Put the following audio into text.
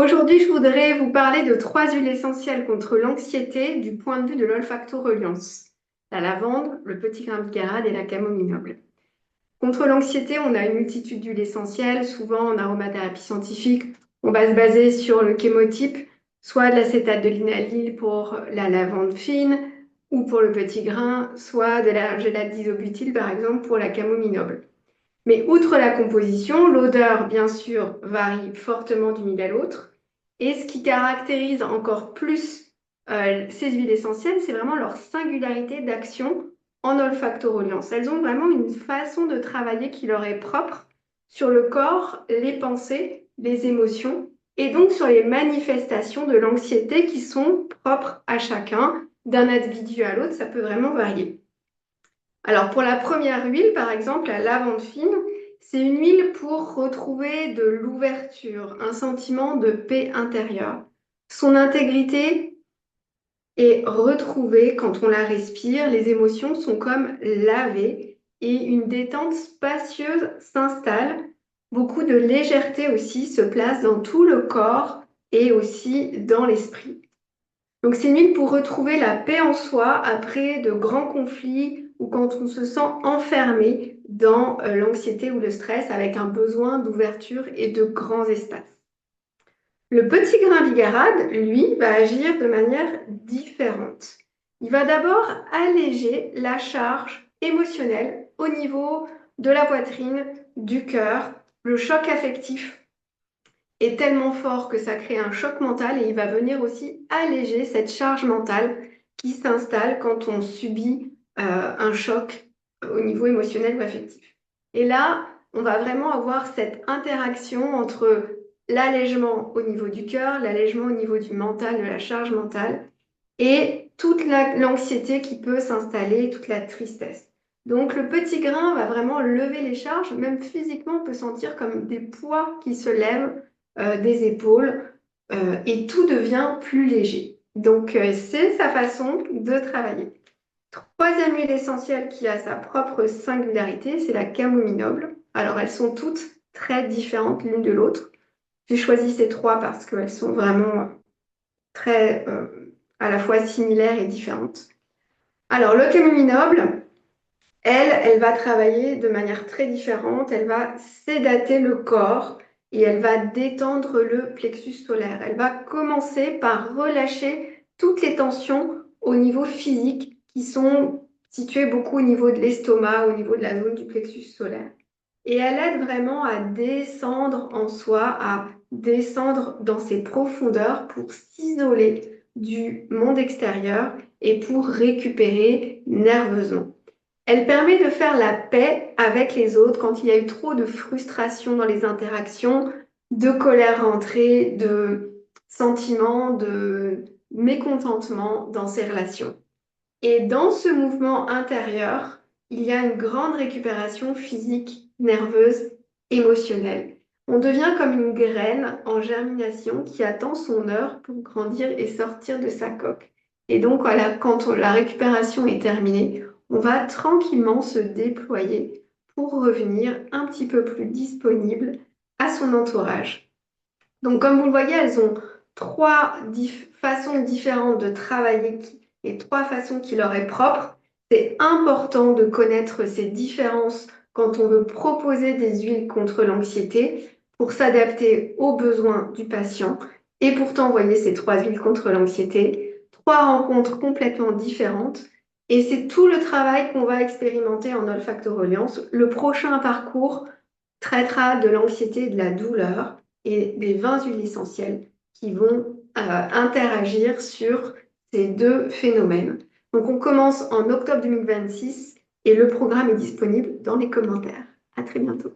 Aujourd'hui, je voudrais vous parler de 3 huiles essentielles contre l'anxiété du point de vue de l'olfactoreliance. La lavande, le petit grain de bigarade et la camomille noble. Contre l'anxiété, on a une multitude d'huiles essentielles. Souvent, en aromathérapie scientifique, on va se baser sur le chémotype, soit de l'acétate de linalyle pour la lavande fine ou pour le petit grain, soit de la gélate d'isobutyle, par exemple, pour la camomille noble. Mais outre la composition, l'odeur, bien sûr, varie fortement d'une huile à l'autre. Et ce qui caractérise encore plus ces huiles essentielles, c'est vraiment leur singularité d'action en olfactoreliance. Elles ont vraiment une façon de travailler qui leur est propre sur le corps, les pensées, les émotions, et donc sur les manifestations de l'anxiété qui sont propres à chacun. D'un individu à l'autre, ça peut vraiment varier. Alors pour la première huile, par exemple, la lavande fine, c'est une huile pour retrouver de l'ouverture, un sentiment de paix intérieure. Son intégrité est retrouvée quand on la respire, les émotions sont comme lavées et une détente spacieuse s'installe. Beaucoup de légèreté aussi se place dans tout le corps et aussi dans l'esprit. Donc c'est une huile pour retrouver la paix en soi après de grands conflits ou quand on se sent enfermé dans l'anxiété ou le stress avec un besoin d'ouverture et de grands espaces. Le petit grain bigarade, lui, va agir de manière différente. Il va d'abord alléger la charge émotionnelle au niveau de la poitrine, du cœur, le choc affectif est tellement fort que ça crée un choc mental et il va venir aussi alléger cette charge mentale qui s'installe quand on subit un choc au niveau émotionnel ou affectif. Et là, on va vraiment avoir cette interaction entre l'allègement au niveau du cœur, l'allègement au niveau du mental, de la charge mentale, et toute l'anxiété qui peut s'installer, toute la tristesse. Donc le petit grain va vraiment lever les charges, même physiquement, on peut sentir comme des poids qui se lèvent des épaules et tout devient plus léger. Donc c'est sa façon de travailler. Troisième huile essentielle qui a sa propre singularité, c'est la camomille noble. Alors elles sont toutes très différentes l'une de l'autre. J'ai choisi ces trois parce qu'elles sont vraiment très à la fois similaires et différentes. Alors le camomille noble, elle va travailler de manière très différente. Elle va sédater le corps et elle va détendre le plexus solaire. Elle va commencer par relâcher toutes les tensions au niveau physique qui sont situées beaucoup au niveau de l'estomac, au niveau de la zone du plexus solaire. Et elle aide vraiment à descendre en soi, à descendre dans ses profondeurs pour s'isoler du monde extérieur et pour récupérer nerveusement. Elle permet de faire la paix avec les autres quand il y a eu trop de frustration dans les interactions, de colère rentrée, de sentiments, de mécontentement dans ces relations. Et dans ce mouvement intérieur, il y a une grande récupération physique, nerveuse, émotionnelle. On devient comme une graine en germination qui attend son heure pour grandir et sortir de sa coque. Et donc, voilà, quand la récupération est terminée, on va tranquillement se déployer pour revenir un petit peu plus disponible à son entourage. Donc, comme vous le voyez, elles ont trois façons différentes de travailler et trois façons qui leur est propre. C'est important de connaître ces différences quand on veut proposer des huiles contre l'anxiété pour s'adapter aux besoins du patient et pour t'envoyer ces 3 huiles contre l'anxiété. 3 rencontres complètement différentes et c'est tout le travail qu'on va expérimenter en olfactoreliance. Le prochain parcours traitera de l'anxiété et de la douleur et des 20 huiles essentielles qui vont interagir sur ces deux phénomènes. Donc on commence en octobre 2026 et le programme est disponible dans les commentaires. À très bientôt.